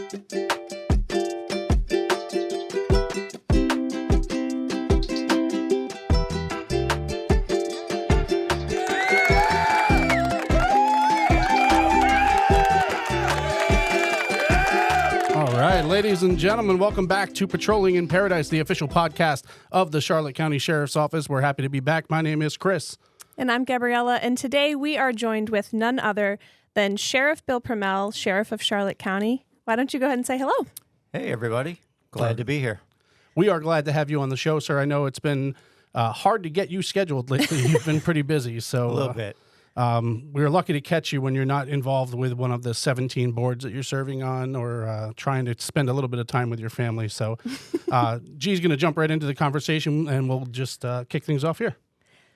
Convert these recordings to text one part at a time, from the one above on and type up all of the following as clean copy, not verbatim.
Ladies and gentlemen, welcome back to Patrolling in Paradise, the official podcast of the Charlotte County Sheriff's Office. We're happy to be back. My name is Chris. And I'm Gabriella, and today we are joined with none other than Sheriff Bill Prummell, Sheriff of Charlotte County. Why don't you go ahead and say hello? Hey, everybody. Glad to be here. We are glad to have you on the show, sir. I know it's been hard to get you scheduled lately. You've been pretty busy. So a little bit. We're lucky to catch you when you're not involved with one of the 17 boards that you're serving on or trying to spend a little bit of time with your family. So G's going to jump right into the conversation, and we'll just kick things off here.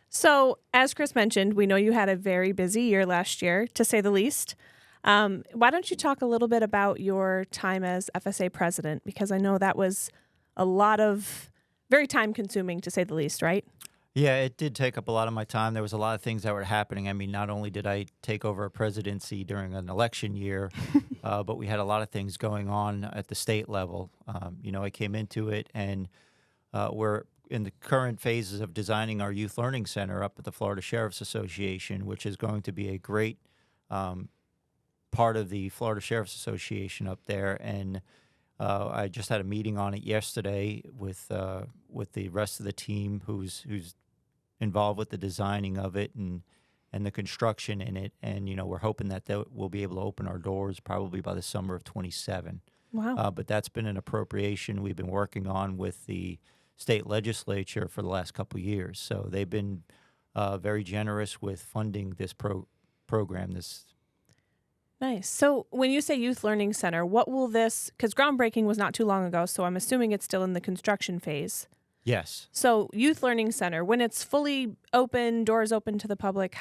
So, as Chris mentioned, we know you had a very busy year last year, to say the least. Why don't you talk a little bit about your time as FSA president? Because I know that was a lot of very time-consuming, to say the least, right? Yeah, it did take up a lot of my time. There was a lot of things that were happening. I mean, not only did I take over a presidency during an election year, but we had a lot of things going on at the state level. I came into it, and we're in the current phases of designing our Youth Learning Center up at the Florida Sheriff's Association, which is going to be a great part of the Florida Sheriff's Association up there. And I just had a meeting on it yesterday with the rest of the team who's involved with the designing of it and the construction in it. And, we're hoping that we'll be able to open our doors probably by the summer of 27. Wow. But that's been an appropriation we've been working on with the state legislature for the last couple of years. So they've been very generous with funding this program. Nice. So when you say Youth Learning Center, what will this, because groundbreaking was not too long ago, so I'm assuming it's still in the construction phase. Yes. So Youth Learning Center, when it's fully open, doors open to the public,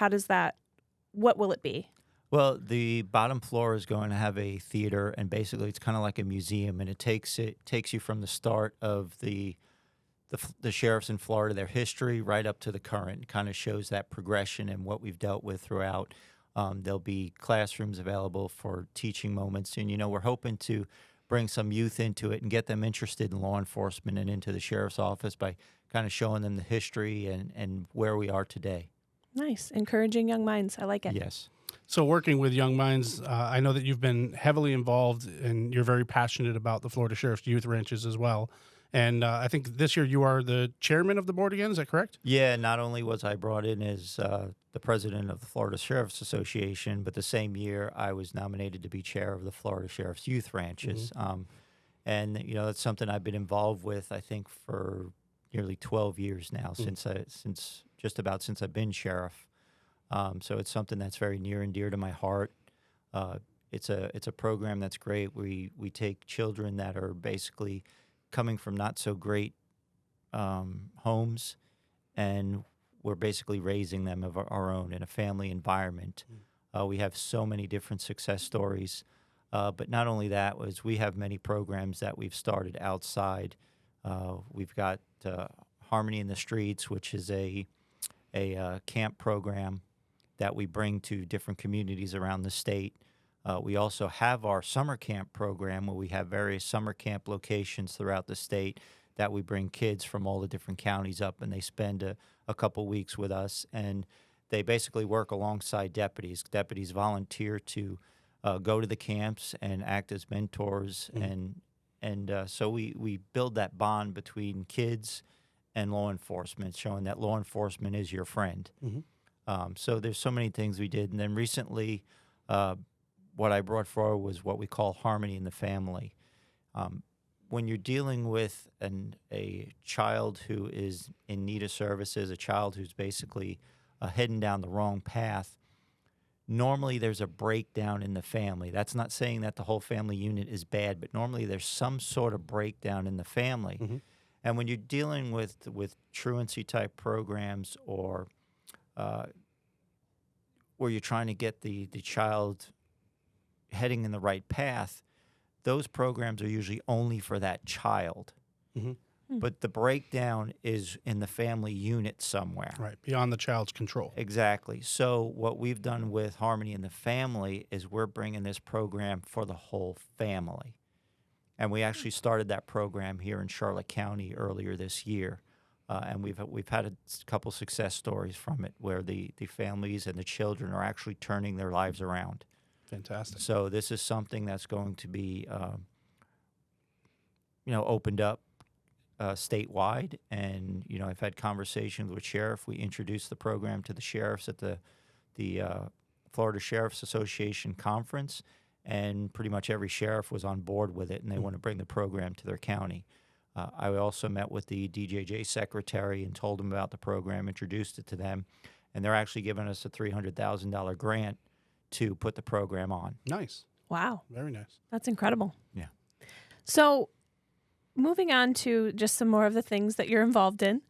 what will it be? Well, the bottom floor is going to have a theater, and basically it's kind of like a museum, and it takes you from the start of the sheriffs in Florida, their history, right up to the current. It kind of shows that progression and what we've dealt with throughout. There'll be classrooms available for teaching moments, and we're hoping to bring some youth into it and get them interested in law enforcement and into the sheriff's office by kind of showing them the history and where we are today. Nice. Encouraging young minds. I like it. Yes. So working with young minds, I know that you've been heavily involved and you're very passionate about the Florida Sheriff's Youth Ranches as well. And I think this year you are the chairman of the board again. Is that correct? Yeah, not only was I brought in as the president of the Florida Sheriff's Association, but the same year I was nominated to be chair of the Florida Sheriff's Youth Ranches. Mm-hmm. And that's something I've been involved with, I think, for nearly 12 years now, mm-hmm. since I've been sheriff. So it's something that's very near and dear to my heart. It's a program that's great. We take children that are basically coming from not so great homes, and we're basically raising them of our own in a family environment. We have so many different success stories, but not only that, we have many programs that we've started outside. We've got Harmony in the Streets, which is a camp program that we bring to different communities around the state. We also have our summer camp program where we have various summer camp locations throughout the state that we bring kids from all the different counties up, and they spend a couple weeks with us, and they basically work alongside deputies. Deputies volunteer to go to the camps and act as mentors, and so we build that bond between kids and law enforcement, showing that law enforcement is your friend. Mm-hmm. So there's so many things we did, and then recently what I brought forward was what we call Harmony in the Family. When you're dealing with a child who is in need of services, a child who's basically heading down the wrong path, normally there's a breakdown in the family. That's not saying that the whole family unit is bad, but normally there's some sort of breakdown in the family. Mm-hmm. And when you're dealing with truancy-type programs or where you're trying to get the child heading in the right path, those programs are usually only for that child. Mm-hmm. But the breakdown is in the family unit somewhere. Right, beyond the child's control. Exactly. So what we've done with Harmony in the Family is we're bringing this program for the whole family. And we actually started that program here in Charlotte County earlier this year. And we've had a couple success stories from it where the families and the children are actually turning their lives around. Fantastic. So this is something that's going to be, opened up statewide. And, I've had conversations with Sheriff. We introduced the program to the sheriffs at the Florida Sheriff's Association conference, and pretty much every sheriff was on board with it, and they want to bring the program to their county. I also met with the DJJ secretary and told them about the program, introduced it to them, and they're actually giving us a $300,000 grant to put the program on. Nice. Wow. Very nice. That's incredible. Yeah. So moving on to just some more of the things that you're involved in.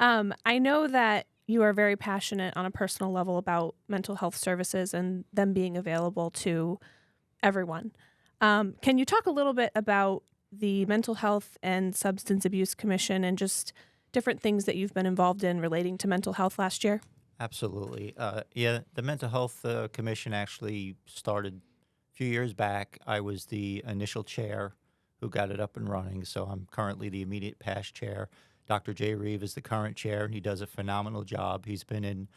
I know that you are very passionate on a personal level about mental health services and them being available to everyone. Can you talk a little bit about the Mental Health and Substance Abuse Commission and just different things that you've been involved in relating to mental health last year? Absolutely. The Mental Health Commission actually started a few years back. I was the initial chair who got it up and running, so I'm currently the immediate past chair. Dr. Jay Reeve is the current chair, and he does a phenomenal job. He's been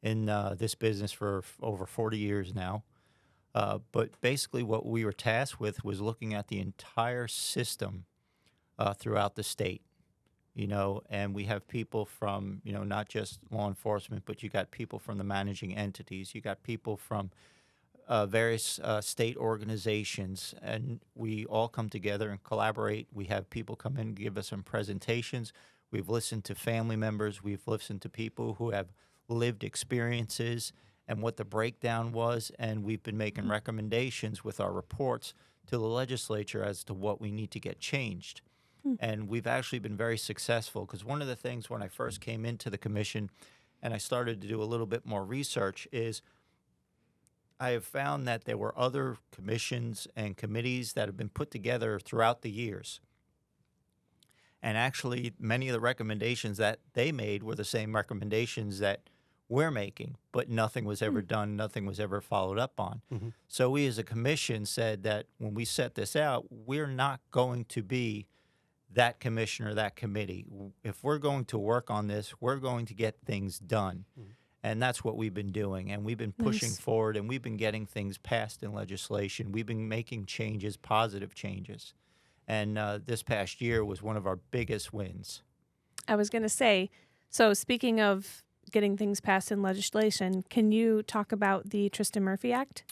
in this business for over 40 years now. But basically what we were tasked with was looking at the entire system throughout the state, and we have people from, not just law enforcement, but you got people from the managing entities. You got people from various state organizations, and we all come together and collaborate. We have people come in and give us some presentations. We've listened to family members. We've listened to people who have lived experiences and what the breakdown was, and we've been making recommendations with our reports to the legislature as to what we need to get changed. And we've actually been very successful, because one of the things when I first came into the commission and I started to do a little bit more research is I have found that there were other commissions and committees that have been put together throughout the years. And actually, many of the recommendations that they made were the same recommendations that we're making, but nothing was ever done, nothing was ever followed up on. So we as a commission said that when we set this out, we're not going to be that commission or that committee. If we're going to work on this, we're going to get things done. And that's what we've been doing. And we've been pushing forward, and we've been getting things passed in legislation. We've been making changes, positive changes. And this past year was one of our biggest wins. I was going to say, so speaking of getting things passed in legislation, can you talk about the Tristan Murphy Act?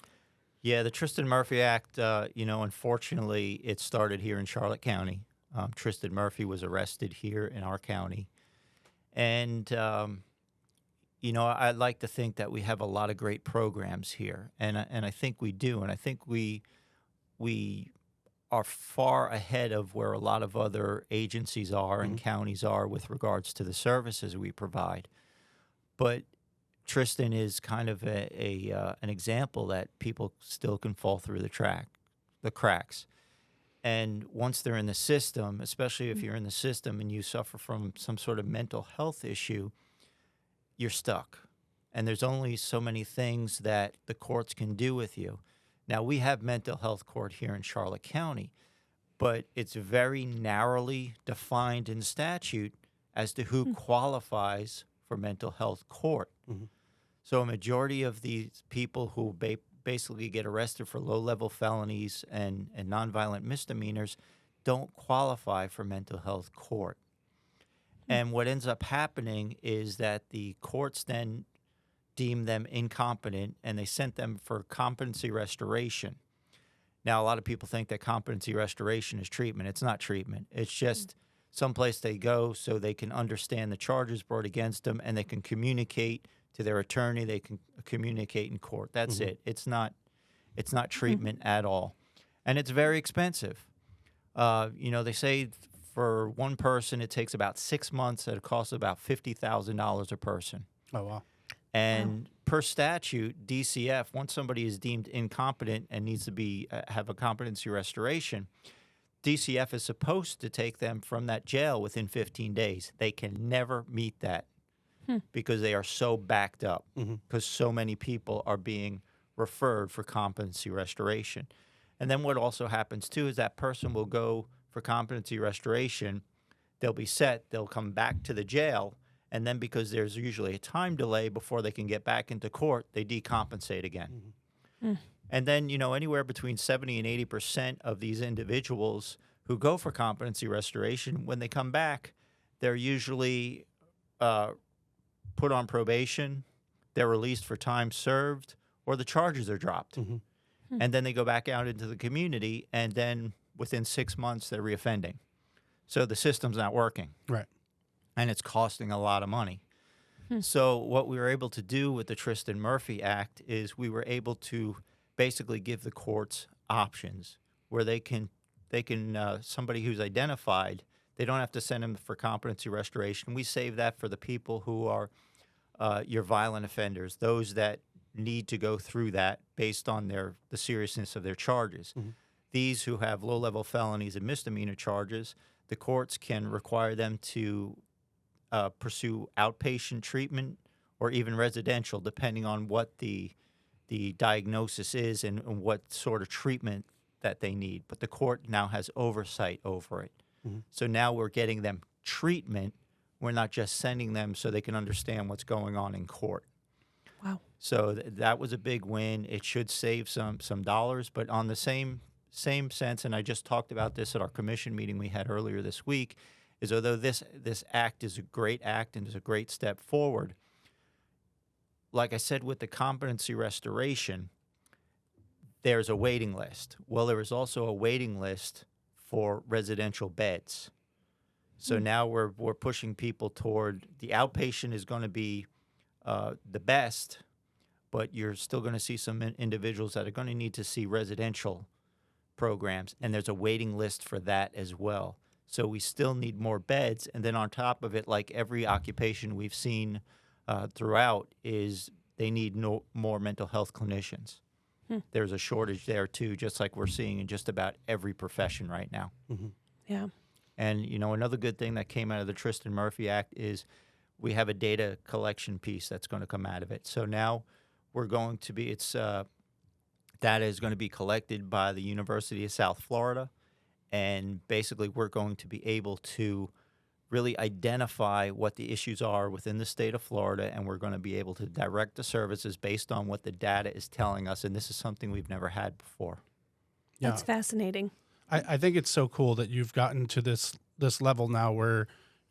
Yeah, the Tristan Murphy Act, unfortunately, it started here in Charlotte County. Tristan Murphy was arrested here in our county. And, I'd like to think that we have a lot of great programs here, and I think we do. And I think we are far ahead of where a lot of other agencies are and counties are with regards to the services we provide. But Tristan is kind of an example that people still can fall through the cracks. And once they're in the system, especially if you're in the system and you suffer from some sort of mental health issue, you're stuck. And there's only so many things that the courts can do with you. Now, we have mental health court here in Charlotte County, but it's very narrowly defined in statute as to who qualifies for mental health court. So a majority of these people who basically get arrested for low-level felonies and nonviolent misdemeanors don't qualify for mental health court. And what ends up happening is that the courts then deem them incompetent, and they sent them for competency restoration. Now, a lot of people think that competency restoration is treatment. It's not treatment. It's just someplace they go so they can understand the charges brought against them, and they can communicate to their attorney. They can communicate in court. That's it. It's not treatment at all. And it's very expensive. They say for one person it takes about 6 months. It costs about $50,000 a person. Oh, wow. And per statute, DCF, once somebody is deemed incompetent and needs to be have a competency restoration, DCF is supposed to take them from that jail within 15 days. They can never meet that because they are so backed up, because so many people are being referred for competency restoration. And then what also happens too is that person will go for competency restoration. They'll be set. They'll come back to the jail. And then because there's usually a time delay before they can get back into court, they decompensate again. And then, anywhere between 70 and 80% of these individuals who go for competency restoration, when they come back, they're usually put on probation, they're released for time served, or the charges are dropped. And then they go back out into the community, and then within 6 months, they're reoffending. So the system's not working. Right. And it's costing a lot of money. So what we were able to do with the Tristan Murphy Act is we were able to basically give the courts options where they can somebody who's identified, they don't have to send them for competency restoration. We save that for the people who are your violent offenders, those that need to go through that based on the seriousness of their charges. These who have low-level felonies and misdemeanor charges, the courts can require them to pursue outpatient treatment or even residential, depending on what the diagnosis is and what sort of treatment that they need. But the court now has oversight over it. So now we're getting them treatment. We're not just sending them so they can understand what's going on in court. Wow. So that was a big win. It should save some dollars, but on the same sense, and I just talked about this at our commission meeting we had earlier this week, is although this act is a great act and is a great step forward, like I said with the competency restoration, there's a waiting list. Well, there is also a waiting list for residential beds. So now we're pushing people toward the outpatient is going to be the best, but you're still going to see some individuals that are going to need to see residential programs, and there's a waiting list for that as well. So we still need more beds, and then on top of it, like every occupation we've seen throughout, is they need more mental health clinicians. There's a shortage there too, just like we're seeing in just about every profession right now. Yeah. And, another good thing that came out of the Tristan Murphy Act is we have a data collection piece that's going to come out of it. So now we're going to be, data is going to be collected by the University of South Florida. And basically we're going to be able to really identify what the issues are within the state of Florida, and we're going to be able to direct the services based on what the data is telling us. And this is something we've never had before. Yeah. That's fascinating. I think it's so cool that you've gotten to this level now where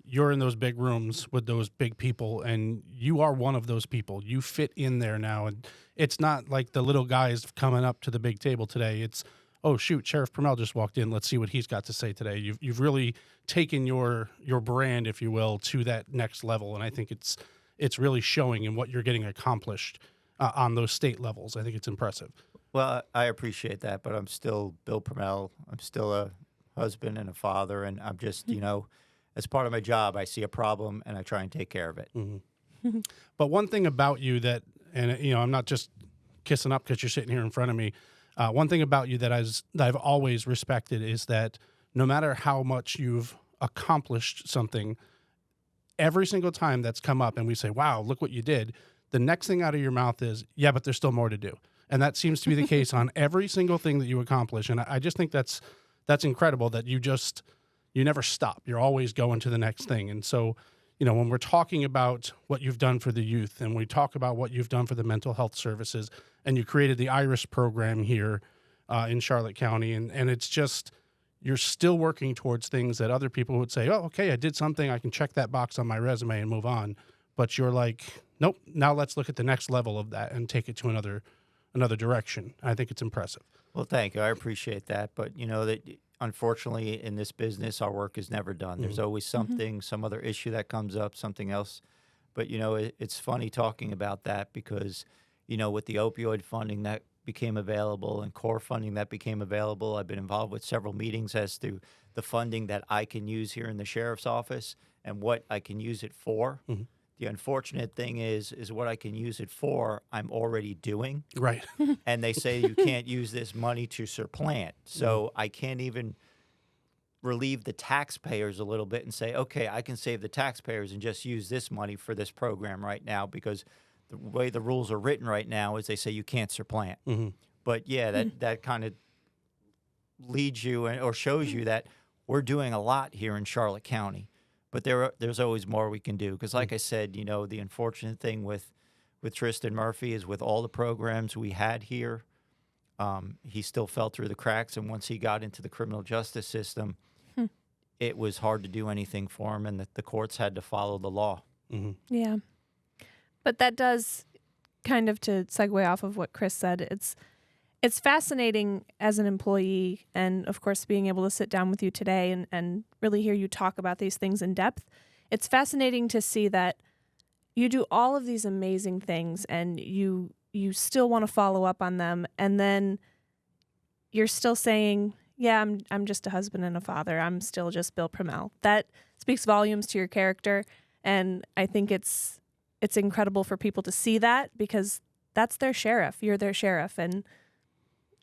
you're in those big rooms with those big people, and you are one of those people. You fit in there now, and it's not like the little guys coming up to the big table today. It's, oh shoot, Sheriff Prummell just walked in. Let's see what he's got to say today. You've really taken your brand, if you will, to that next level, and I think it's really showing in what you're getting accomplished on those state levels. I think it's impressive. Well, I appreciate that, but I'm still Bill Prummell. I'm still a husband and a father, and I'm just, as part of my job, I see a problem and I try and take care of it. But one thing about you that, and I'm not just kissing up because you're sitting here in front of me. One thing about you that I've always respected is that no matter how much you've accomplished something, every single time that's come up and we say, wow, look what you did, the next thing out of your mouth is, yeah, but there's still more to do. And that seems to be the case on every single thing that you accomplish. And I just think that's incredible that you never stop. You're always going to the next thing. And so, when we're talking about what you've done for the youth, and we talk about what you've done for the mental health services, and you created the IRIS program here in Charlotte County, and it's just, you're still working towards things that other people would say, oh, okay, I did something, I can check that box on my resume and move on. But you're like, nope, now let's look at the next level of that and take it to another direction. I think it's impressive. Well, thank you. I appreciate that. But, that unfortunately in this business, our work is never done. There's always something, some other issue that comes up, something else. But, it's funny talking about that because, with the opioid funding that became available and core funding that became available, I've been involved with several meetings as to the funding that I can use here in the sheriff's office and what I can use it for. The unfortunate thing is what I can use it for, I'm already doing. Right. And they say you can't use this money to supplant. So I can't even relieve the taxpayers a little bit and say, okay, I can save the taxpayers and just use this money for this program right now, because the way the rules are written right now is they say you can't supplant. But yeah, that kind of leads you or shows you that we're doing a lot here in Charlotte County, but there's always more we can do. Because like I said, you know, the unfortunate thing with Tristan Murphy is with all the programs we had here, he still fell through the cracks. And once he got into the criminal justice system, it was hard to do anything for him, and the courts had to follow the law. Mm-hmm. Yeah. But that does kind of, to segue off of what Chris said, it's fascinating as an employee, and of course being able to sit down with you today and really hear you talk about these things in depth. It's fascinating to see that you do all of these amazing things and you still want to follow up on them, and then you're still saying, yeah, I'm just a husband and a father. I'm still just Bill Prummell. That speaks volumes to your character, and I think it's incredible for people to see that, because that's their sheriff. You're their sheriff, and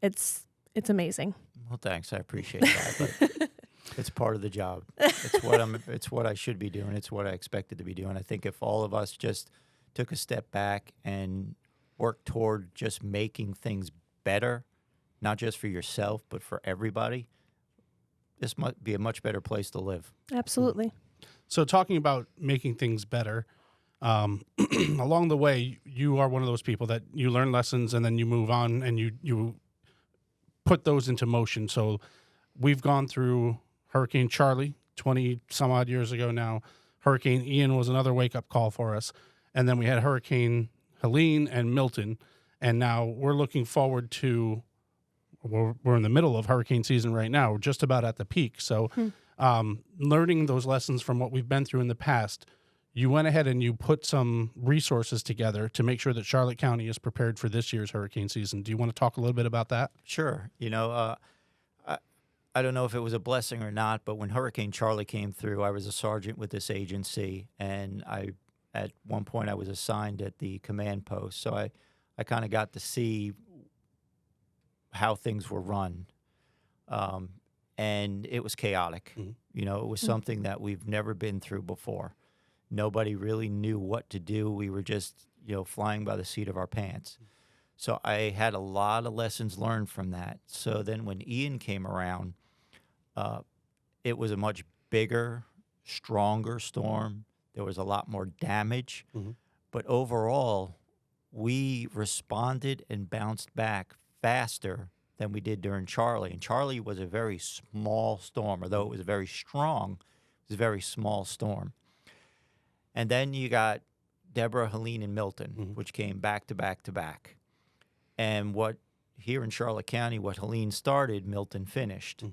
it's amazing. Well, thanks. I appreciate that. But it's part of the job. It's what I should be doing. It's what I expected to be doing. I think if all of us just took a step back and worked toward just making things better, not just for yourself, but for everybody, this might be a much better place to live. Absolutely. So talking about making things better, along the way, you are one of those people that you learn lessons and then you move on and you put those into motion. So we've gone through Hurricane Charlie 20 some odd years ago now. Hurricane Ian was another wake-up call for us. And then we had Hurricane Helene and Milton. And now we're looking forward to, we're in the middle of hurricane season right now. We're just about at the peak. So learning those lessons from what we've been through in the past, you went ahead and you put some resources together to make sure that Charlotte County is prepared for this year's hurricane season. Do you want to talk a little bit about that? Sure. You know, I don't know if it was a blessing or not, but when Hurricane Charlie came through, I was a sergeant with this agency, and at one point I was assigned at the command post. So I kind of got to see how things were run. And it was chaotic. Mm-hmm. You know, it was something that we've never been through before. Nobody really knew what to do. We were just, you know, flying by the seat of our pants. So I had a lot of lessons learned from that. So then when Ian came around, it was a much bigger, stronger storm. There was a lot more damage. Mm-hmm. But overall, we responded and bounced back faster than we did during Charlie. And Charlie was a very small storm. Although it was very strong, it was a very small storm. And then you got Deborah, Helene, and Milton, which came back to back to back. And what here in Charlotte County, what Helene started, Milton finished.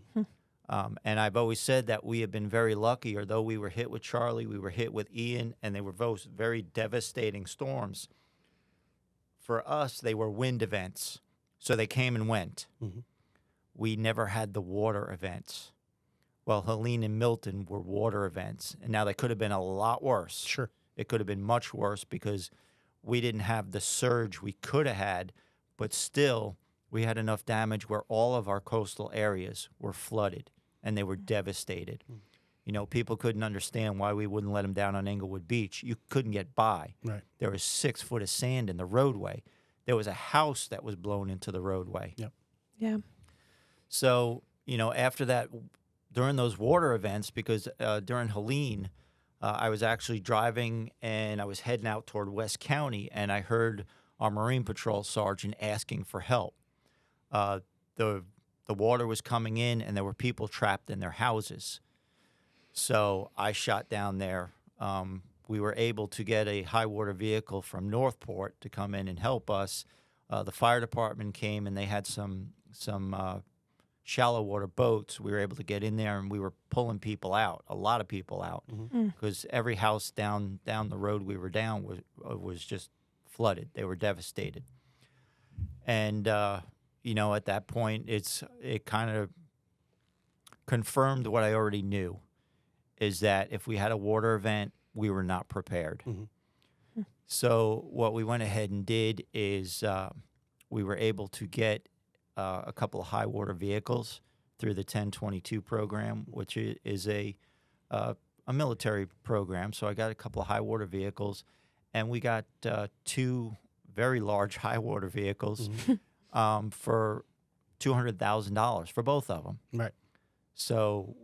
And I've always said that we have been very lucky. Although we were hit with Charlie, we were hit with Ian, and they were both very devastating storms. For us, they were wind events. So they came and went. We never had the water events. Well, Helene and Milton were water events. And now they could have been a lot worse. Sure. It could have been much worse because we didn't have the surge we could have had, but still we had enough damage where all of our coastal areas were flooded and they were devastated. You know, people couldn't understand why we wouldn't let them down on Englewood Beach. You couldn't get by. Right. There was 6 foot of sand in the roadway. There was a house that was blown into the roadway. Yep. Yeah. So, you know, after that, during those water events, because during Helene, I was actually driving and I was heading out toward West County, and I heard our Marine Patrol sergeant asking for help. The water was coming in, and there were people trapped in their houses. So I shot down there. We were able to get a high water vehicle from Northport to come in and help us. The fire department came, and they had some shallow water boats. We were able to get in there, and we were pulling people out, a lot of people out, because every house down the road we were down was just flooded. They were devastated. And you know, at that point, it kind of confirmed what I already knew, is that if we had a water event, we were not prepared. So what we went ahead and did is we were able to get a couple of high water vehicles through the 1022 program, which is a military program. So I got a couple of high water vehicles, and we got 2 very large high water vehicles for $200,000 for both of them. Right. So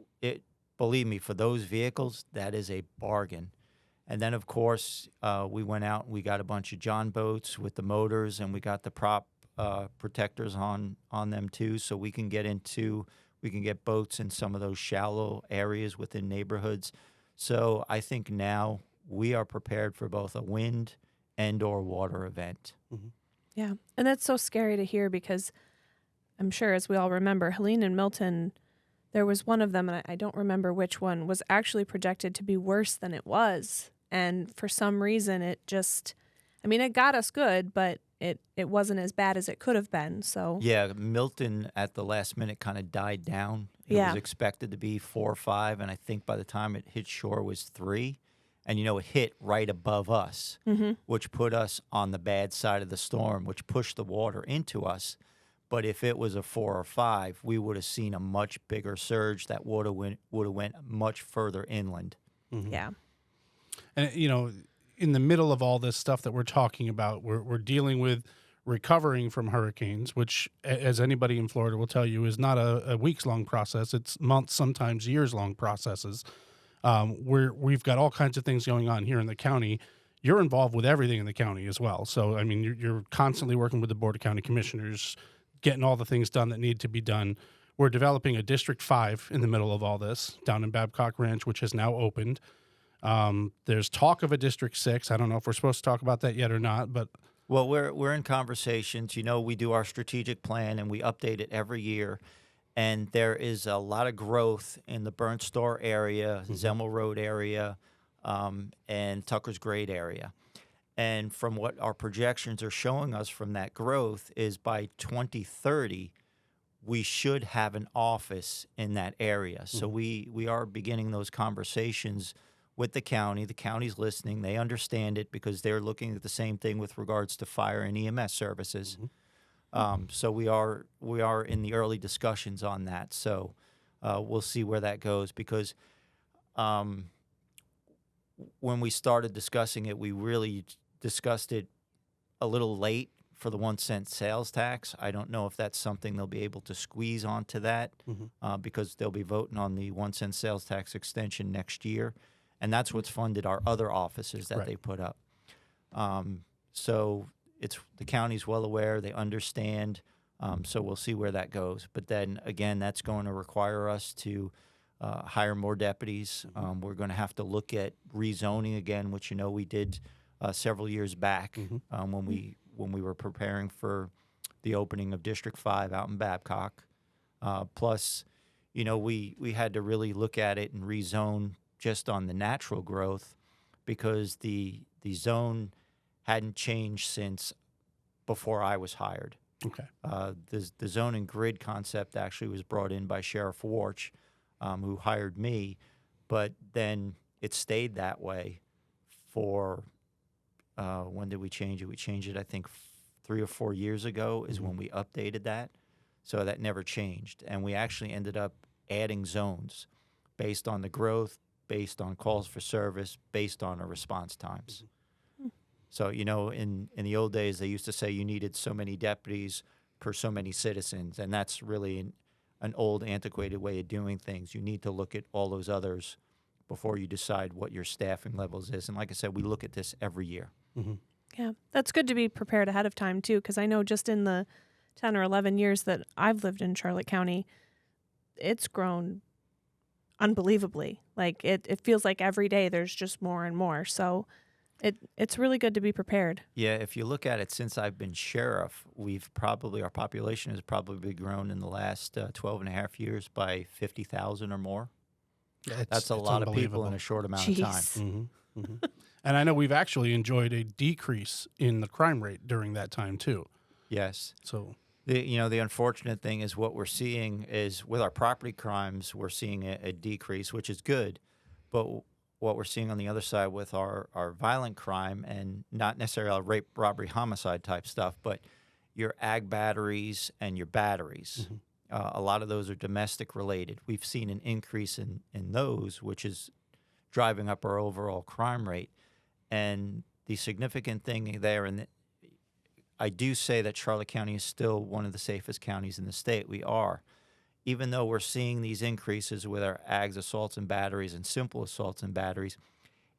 believe me, for those vehicles, that is a bargain. And then, of course, we went out and we got a bunch of John boats with the motors, and we got the prop protectors on them too, so we can get boats in some of those shallow areas within neighborhoods. So I think now we are prepared for both a wind and or water event. Mm-hmm. Yeah. And that's so scary to hear because I'm sure, as we all remember, Helene and Milton, there was one of them, and I don't remember which one, was actually projected to be worse than it was. And for some reason, it just, I mean, it got us good, but it wasn't as bad as it could have been. So Yeah, Milton at the last minute kind of died down. It Yeah. was expected to be 4 or 5, and I think by the time it hit shore it was 3. And, it hit right above us, which put us on the bad side of the storm, which pushed the water into us. But if it was a 4 or 5, we would have seen a much bigger surge. That water would have went much further inland. yeah. And, in the middle of all this stuff that we're talking about, we're dealing with recovering from hurricanes, which, as anybody in Florida will tell you, is not a weeks-long process. It's months, sometimes years-long processes. We've got all kinds of things going on here in the county. You're involved with everything in the county as well. So, I mean, you're constantly working with the Board of County Commissioners, getting all the things done that need to be done. We're developing a District 5 in the middle of all this down in Babcock Ranch, which has now opened. There's talk of a District 6. I don't know if we're supposed to talk about that yet or not, but Well, we're in conversations. We do our strategic plan, and we update it every year. And there is a lot of growth in the Burnt Store area, Zemmel Road area, and Tucker's Grade area. And from what our projections are showing us from that growth is by 2030, we should have an office in that area. So we are beginning those conversations with the county. The county's listening. They understand it because they're looking at the same thing with regards to fire and EMS services. So we are in the early discussions on that. So we'll see where that goes because when we started discussing it, we really discussed it a little late for the 1 cent sales tax. I don't know if that's something they'll be able to squeeze onto that because they'll be voting on the 1 cent sales tax extension next year. And that's what's funded our other offices that they put up. So the county's well aware. They understand. So we'll see where that goes. But then, again, that's going to require us to hire more deputies. We're going to have to look at rezoning again, which, we did several years back when we were preparing for the opening of District 5 out in Babcock. Plus, we had to really look at it and rezone just on the natural growth because the zone hadn't changed since before I was hired. okay. The zone and grid concept actually was brought in by Sheriff Warch, who hired me, but then it stayed that way for when did we change it? We changed it, I think, 3 or 4 years ago is when we updated that. So that never changed. And we actually ended up adding zones based on the growth, based on calls for service, based on our response times. So, in the old days, they used to say you needed so many deputies per so many citizens, and that's really an old, antiquated way of doing things. You need to look at all those others before you decide what your staffing levels is. And like I said, we look at this every year. Yeah, that's good to be prepared ahead of time, too, because I know just in the 10 or 11 years that I've lived in Charlotte County, it's grown unbelievably. Like, it feels like every day there's just more and more. So it's really good to be prepared. Yeah, if you look at it, since I've been sheriff, our population has probably grown in the last 12 and a half years by 50,000 or more. That's a lot of people in a short amount of time. And I know we've actually enjoyed a decrease in the crime rate during that time too. Yes. So the unfortunate thing is what we're seeing is with our property crimes, we're seeing a decrease, which is good. But what we're seeing on the other side with our violent crime, and not necessarily our rape, robbery, homicide type stuff, but your ag batteries and your batteries. A lot of those are domestic related. We've seen an increase in those, which is driving up our overall crime rate. And the significant thing there, and I do say that Charlotte County is still one of the safest counties in the state. We are. Even though we're seeing these increases with our AGS assaults and batteries and simple assaults and batteries,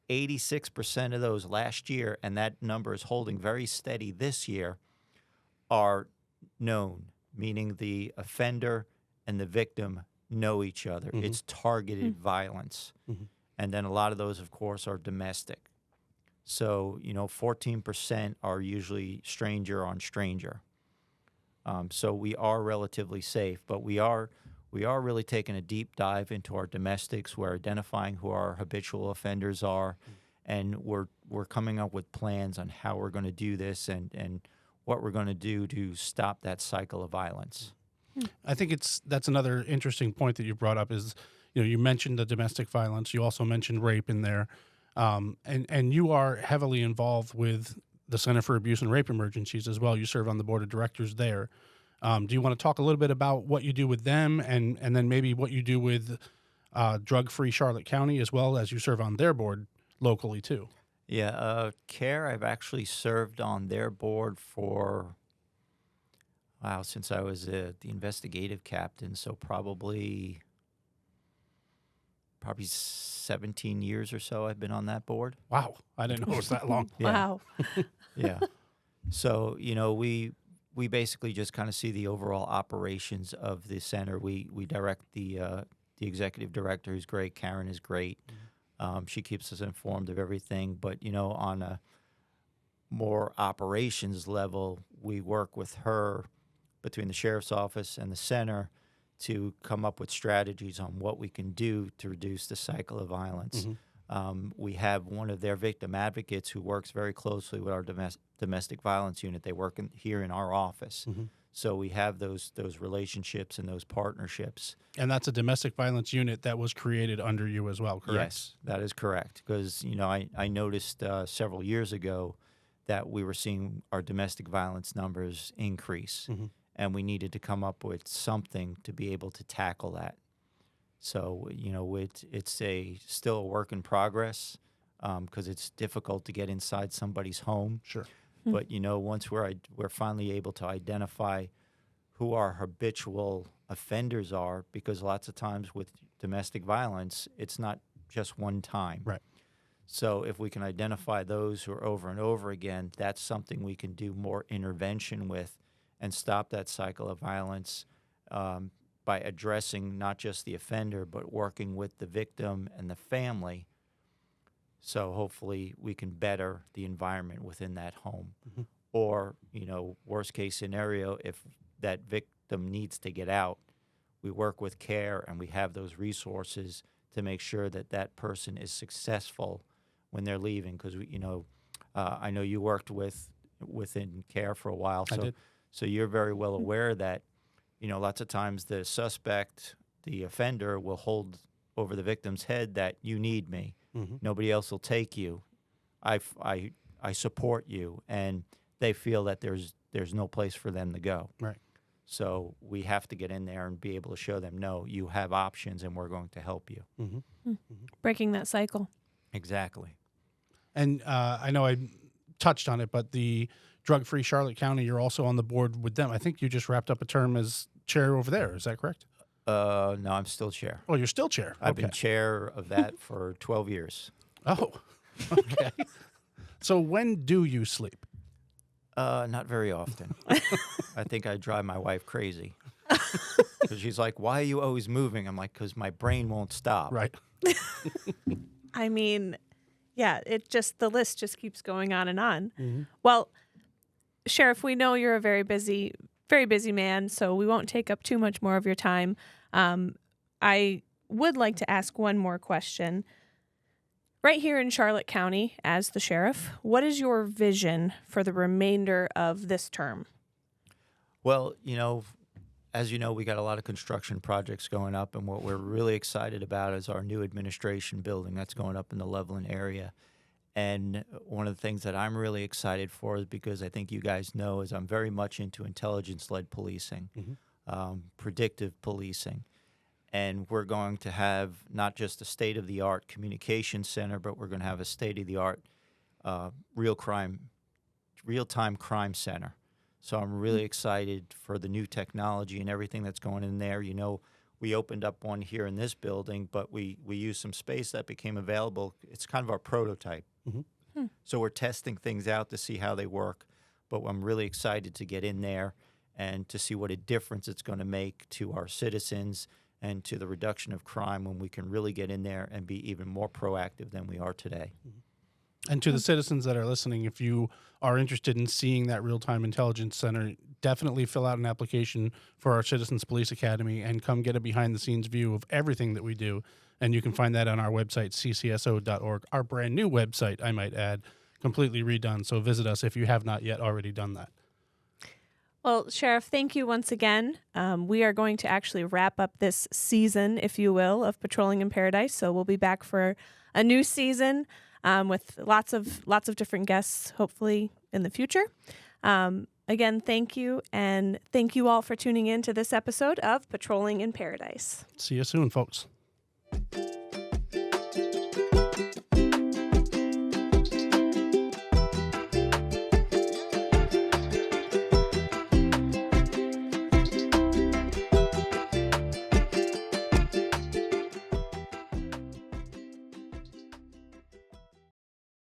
86% of those last year, and that number is holding very steady this year, are known, meaning the offender and the victim know each other. Mhm. It's targeted violence. Mhm. And then a lot of those, of course, are domestic. So, 14% are usually stranger on stranger. So we are relatively safe, but we are really taking a deep dive into our domestics. We're identifying who our habitual offenders are, and we're coming up with plans on how we're going to do this and what we're going to do to stop that cycle of violence. I think that's another interesting point that you brought up is, you mentioned the domestic violence. You also mentioned rape in there. And you are heavily involved with the Center for Abuse and Rape Emergencies as well. You serve on the board of directors there. Do you want to talk a little bit about what you do with them and then maybe what you do with Drug-Free Charlotte County as well, as you serve on their board locally too? Yeah, CARE, I've actually served on their board for, since I was the investigative captain, so probably 17 years or so I've been on that board. Wow, I didn't know it was that long. Yeah. Wow. Yeah. So, we basically just kind of see the overall operations of the center. We direct the executive director, who's great. Karen is great. She keeps us informed of everything. But, on a more operations level, we work with her between the sheriff's office and the center to come up with strategies on what we can do to reduce the cycle of violence. We have one of their victim advocates who works very closely with our domestic violence unit. They work here in our office. So we have those relationships and those partnerships. And that's a domestic violence unit that was created under you as well, correct? Yes, that is correct. Because, I noticed several years ago that we were seeing our domestic violence numbers increase. And we needed to come up with something to be able to tackle that. So, it's still a work in progress because it's difficult to get inside somebody's home. Sure. But, once we're finally able to identify who our habitual offenders are, because lots of times with domestic violence, it's not just one time. Right. So if we can identify those who are over and over again, that's something we can do more intervention with and stop that cycle of violence by addressing not just the offender, but working with the victim and the family. So hopefully we can better the environment within that home. Or, worst case scenario, if that victim needs to get out, we work with CARE and we have those resources to make sure that that person is successful when they're leaving. Because, I know you worked within CARE for a while. I did. So you're very well aware that, lots of times the suspect, the offender, will hold over the victim's head that you need me. Nobody else will take you. I support you. And they feel that there's no place for them to go. Right. So we have to get in there and be able to show them, no, you have options and we're going to help you. Breaking that cycle. Exactly. And I know I touched on it, but the Drug-Free Charlotte County, you're also on the board with them. I think you just wrapped up a term as chair over there. Is that correct? No, I'm still chair. Oh, you're still chair. I've been chair of that for 12 years. Oh, okay. So when do you sleep? Not very often. I think I drive my wife crazy. Because she's like, why are you always moving? I'm like, because my brain won't stop. Right. I mean, yeah, the list just keeps going on and on. Well, Sheriff, we know you're a very busy man, so we won't take up too much more of your time. I would like to ask one more question. Right here in Charlotte County, as the sheriff, what is your vision for the remainder of this term? Well, as you know, we got a lot of construction projects going up, and what we're really excited about is our new administration building that's going up in the Loveland area. And one of the things that I'm really excited for is because I think you guys know is I'm very much into intelligence-led policing, predictive policing. And we're going to have not just a state-of-the-art communication center, but we're going to have a state-of-the-art real-time crime center. So I'm really excited for the new technology and everything that's going in there. You know, we opened up one here in this building, but we used some space that became available. It's kind of our prototype. So we're testing things out to see how they work. But I'm really excited to get in there and to see what a difference it's going to make to our citizens and to the reduction of crime when we can really get in there and be even more proactive than we are today. And to the citizens that are listening, if you are interested in seeing that real-time intelligence center, definitely fill out an application for our Citizens Police Academy and come get a behind-the-scenes view of everything that we do. And you can find that on our website, ccso.org, our brand new website, I might add, completely redone. So visit us if you have not yet already done that. Well, Sheriff, thank you once again. We are going to actually wrap up this season, if you will, of Patrolling in Paradise. So we'll be back for a new season with lots of different guests, hopefully in the future. Again, thank you, and thank you all for tuning in to this episode of Patrolling in Paradise. See you soon, folks.